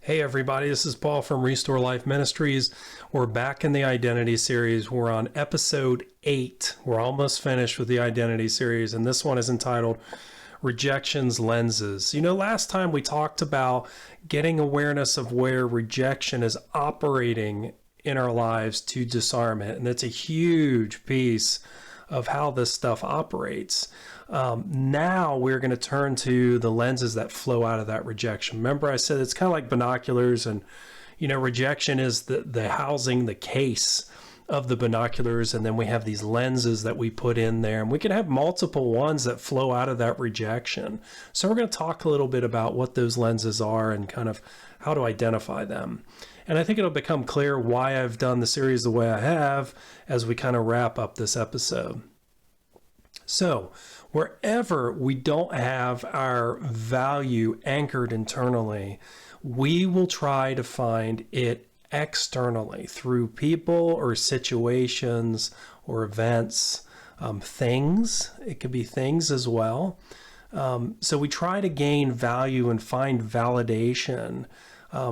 Hey everybody, this is Paul from Restore Life Ministries. We're back in the Identity series. We're on episode 8. We're almost finished with the Identity series, and this one is entitled Rejection's Lenses. You know, last time we talked about getting awareness of where rejection is operating in our lives to disarm it, and it's a huge piece of how this stuff operates. Now we're going to turn to the lenses that flow out of that rejection. Remember, I said it's kind of like binoculars, and rejection is the housing, the case of the binoculars, and then we have these lenses that we put in there, and we can have multiple ones that flow out of that rejection. So we're going to talk a little bit about what those lenses are and kind of how to identify them. And I think it'll become clear why I've done the series the way I have as we kind of wrap up this episode. So wherever we don't have our value anchored internally, we will try to find it externally through people or situations or events, things. It could be things as well. So we try to gain value and find validation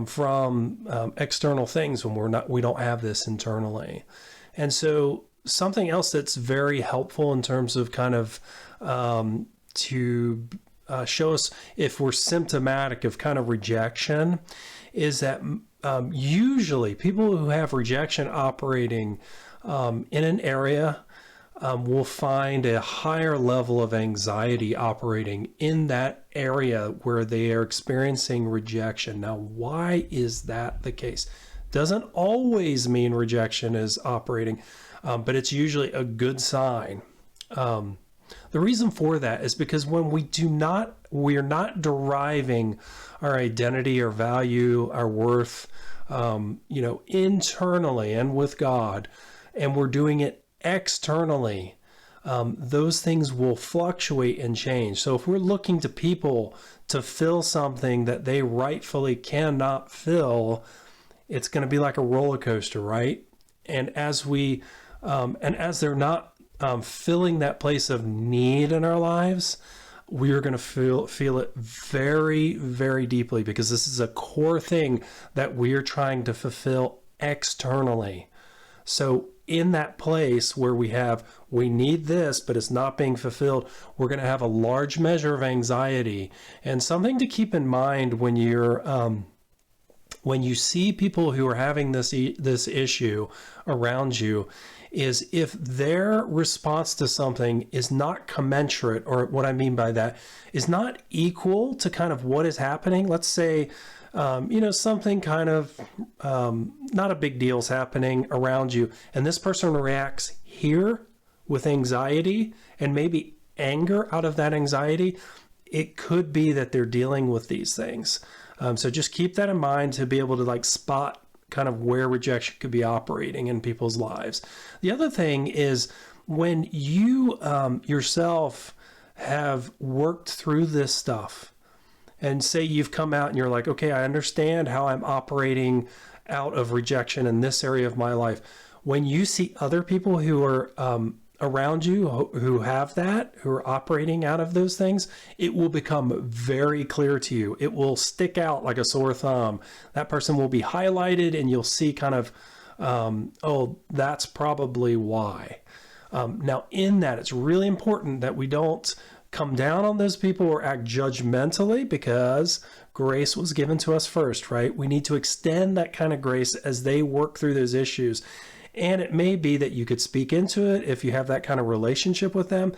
from external things when we don't have this internally. And so something else that's very helpful in terms of kind of to show us if we're symptomatic of kind of rejection is that usually people who have rejection operating in an area will find a higher level of anxiety operating in that area where they are experiencing rejection. Now, why is that the case? Doesn't always mean rejection is operating, but it's usually a good sign. The reason for that is because when we're not deriving our identity, our value, our worth, internally and with God, and we're doing it externally, those things will fluctuate and change. So if we're looking to people to fill something that they rightfully cannot fill, it's going to be like a roller coaster, right? And as they're not filling that place of need in our lives, we are going to feel it very, very deeply, because this is a core thing that we are trying to fulfill externally. So in that place where we need this, but it's not being fulfilled, we're going to have a large measure of anxiety. And something to keep in mind when you see people who are having this issue around you is if their response to something is not commensurate, or what I mean by that is not equal to kind of what is happening. Let's say, something kind of not a big deal is happening around you, and this person reacts here with anxiety and maybe anger out of that anxiety. It could be that they're dealing with these things. So just keep that in mind to be able to spot kind of where rejection could be operating in people's lives. The other thing is when you yourself have worked through this stuff, and say you've come out and you're like, okay, I understand how I'm operating out of rejection in this area of my life. When you see other people who are around you who have that, who are operating out of those things, it will become very clear to you. It will stick out like a sore thumb. That person will be highlighted, and you'll see kind of, oh, that's probably why. Now, in that, it's really important that we don't come down on those people or act judgmentally, because grace was given to us first, right? We need to extend that kind of grace as they work through those issues. And it may be that you could speak into it if you have that kind of relationship with them.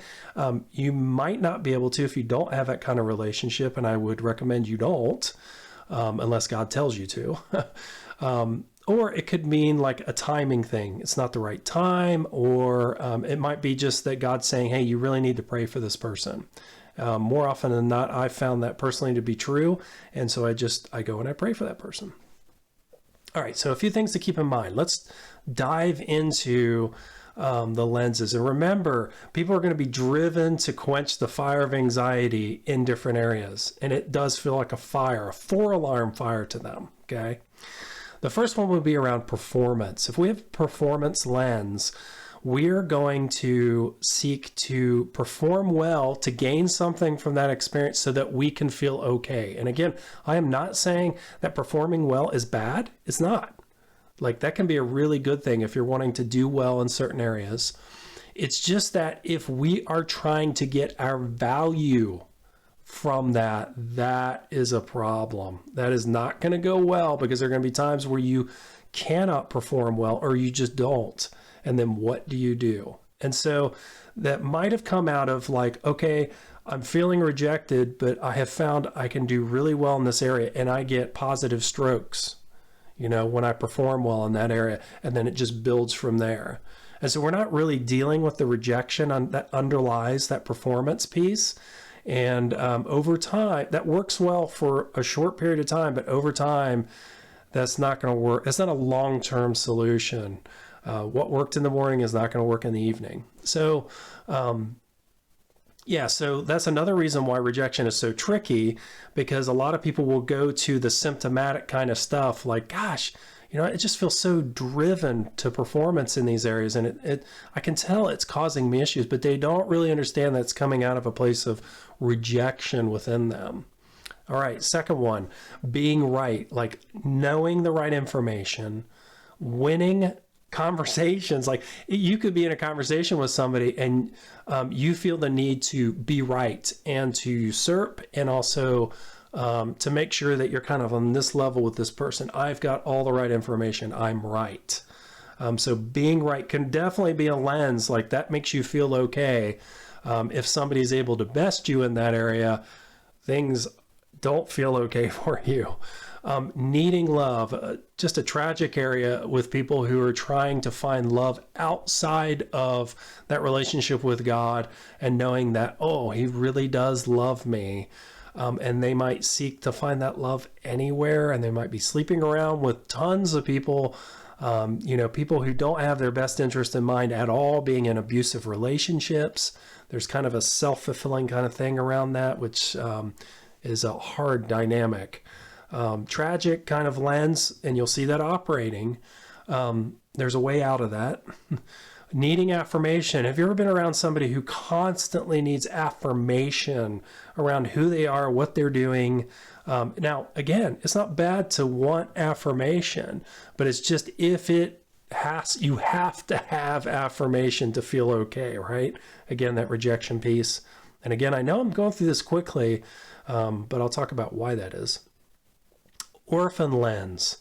You might not be able to if you don't have that kind of relationship, and I would recommend you don't, unless God tells you to. Or it could mean like a timing thing. It's not the right time, or it might be just that God's saying, hey, you really need to pray for this person. More often than not, I've found that personally to be true. And so I go and I pray for that person. All right, so a few things to keep in mind. Let's dive into the lenses. And remember, people are going to be driven to quench the fire of anxiety in different areas. And it does feel like a fire, a 4-alarm fire to them, okay? The first one would be around performance. If we have performance lens, we're going to seek to perform well to gain something from that experience so that we can feel okay. And again, I am not saying that performing well is bad. It's not. Like, that can be a really good thing if you're wanting to do well in certain areas. It's just that if we are trying to get our value from that, that is a problem. That is not going to go well, because there are going to be times where you cannot perform well, or you just don't. And then what do you do? And so that might have come out of like, okay, I'm feeling rejected, but I have found I can do really well in this area, and I get positive strokes, you know, when I perform well in that area, and then it just builds from there. And so we're not really dealing with the rejection that underlies that performance piece. And over time, that works well for a short period of time, but over time, that's not going to work. That's not a long-term solution. What worked in the morning is not going to work in the evening. So, yeah, so that's another reason why rejection is so tricky, because a lot of people will go to the symptomatic kind of stuff like, gosh, you know, it just feels so driven to performance in these areas. And I can tell it's causing me issues, but they don't really understand that it's coming out of a place of rejection within them. All right, second one, being right, like knowing the right information, winning conversations. Like, you could be in a conversation with somebody and you feel the need to be right and to usurp, and also to make sure that you're kind of on this level with this person. I've got all the right information. I'm right. So being right can definitely be a lens. Like, that makes you feel okay. If somebody's able to best you in that area, things don't feel okay for you. Needing love, just a tragic area with people who are trying to find love outside of that relationship with God, and knowing that, oh, he really does love me. And they might seek to find that love anywhere, and they might be sleeping around with tons of people, you know, people who don't have their best interest in mind at all, being in abusive relationships. There's kind of a self-fulfilling kind of thing around that, which is a hard dynamic. Tragic kind of lens, and you'll see that operating. There's a way out of that. Needing affirmation. Have you ever been around somebody who constantly needs affirmation around who they are, what they're doing? Now, again, it's not bad to want affirmation, but it's just you have to have affirmation to feel okay, right? Again, that rejection piece. And again, I know I'm going through this quickly, but I'll talk about why that is. Orphan lens.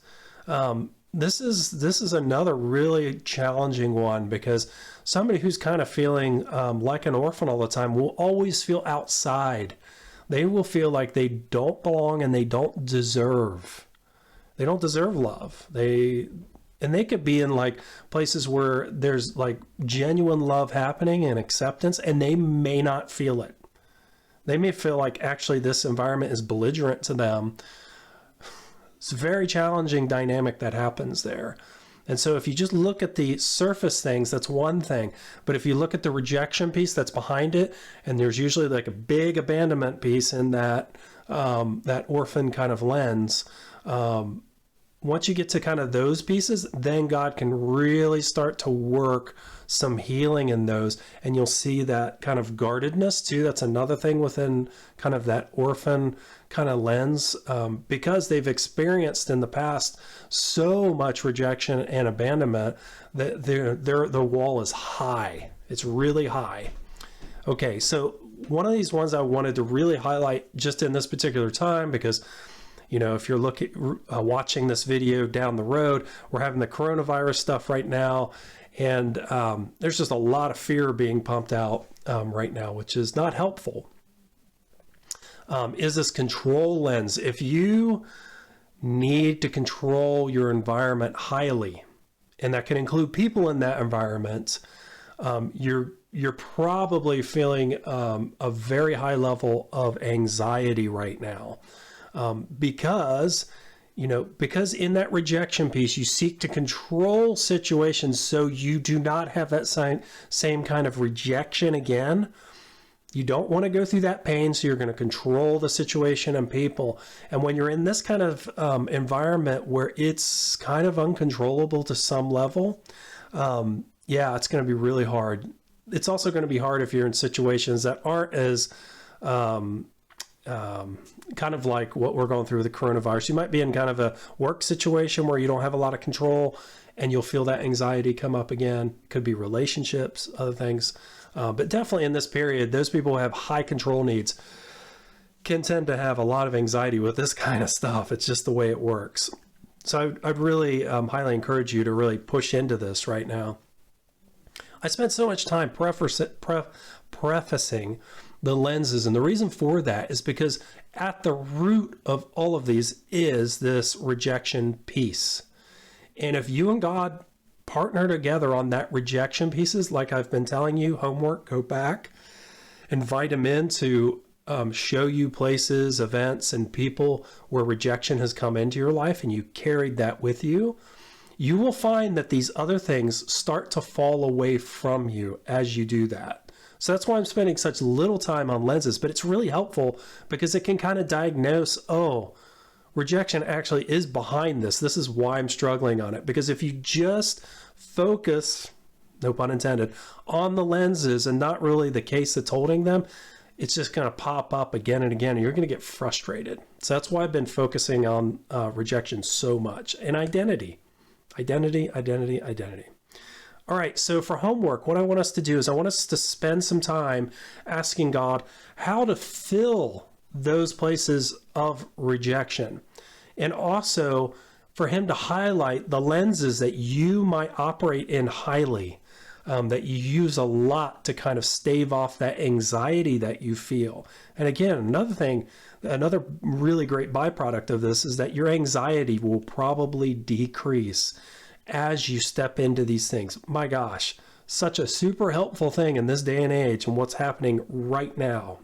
This is another really challenging one, because somebody who's kind of feeling like an orphan all the time will always feel outside. They will feel like they don't belong and they don't deserve. They don't deserve love. They could be in like places where there's like genuine love happening and acceptance, and they may not feel it. They may feel like actually this environment is belligerent to them. It's a very challenging dynamic that happens there. And so if you just look at the surface things, that's one thing. But if you look at the rejection piece that's behind it, and there's usually like a big abandonment piece in that, that orphan kind of lens, once you get to kind of those pieces, then God can really start to work some healing in those. And you'll see that kind of guardedness too. That's another thing within kind of that orphan kind of lens, because they've experienced in the past so much rejection and abandonment that the wall is high. It's really high. Okay, so one of these ones I wanted to really highlight just in this particular time, because, you know, if you're watching this video down the road, we're having the coronavirus stuff right now, and there's just a lot of fear being pumped out right now, which is not helpful. Is this control lens. If you need to control your environment highly, and that can include people in that environment, you're probably feeling a very high level of anxiety right now, because in that rejection piece, you seek to control situations so you do not have that same kind of rejection again. You don't want to go through that pain, so you're going to control the situation and people. And when you're in this kind of environment where it's kind of uncontrollable to some level, yeah, it's going to be really hard. It's also going to be hard if you're in situations that aren't as um, kind of like what we're going through with the coronavirus. You might be in kind of a work situation where you don't have a lot of control and you'll feel that anxiety come up again. Could be relationships, other things. But definitely in this period, those people who have high control needs can tend to have a lot of anxiety with this kind of stuff. It's just the way it works. So I'd really highly encourage you to really push into this right now. I spent so much time prefacing the lenses, and the reason for that is because at the root of all of these is this rejection piece. And if you and God partner together on that rejection pieces, like I've been telling you, homework, go back, invite him in to show you places, events, and people where rejection has come into your life, and you carried that with you, you will find that these other things start to fall away from you as you do that. So that's why I'm spending such little time on lenses, but it's really helpful because it can kind of diagnose, oh, rejection actually is behind this. This is why I'm struggling on it. Because if you just focus, no pun intended, on the lenses and not really the case that's holding them, it's just going to pop up again and again, and you're going to get frustrated. So that's why I've been focusing on rejection so much. And identity. All right, so for homework, what I want us to do is I want us to spend some time asking God how to fill those places of rejection. And also for him to highlight the lenses that you might operate in highly, that you use a lot to kind of stave off that anxiety that you feel. And again, another really great byproduct of this is that your anxiety will probably decrease as you step into these things. My gosh, such a super helpful thing in this day and age and what's happening right now.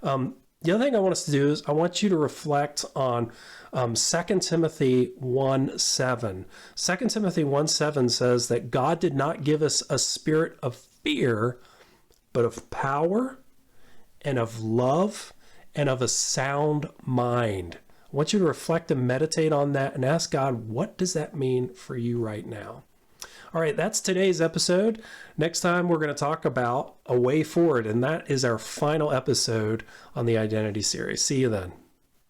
The other thing I want us to do is I want you to reflect on 2 Timothy 1:7. 2 Timothy 1:7 says that God did not give us a spirit of fear, but of power and of love and of a sound mind. I want you to reflect and meditate on that and ask God, what does that mean for you right now? All right, that's today's episode. Next time, we're going to talk about a way forward, and that is our final episode on the identity series. See you then.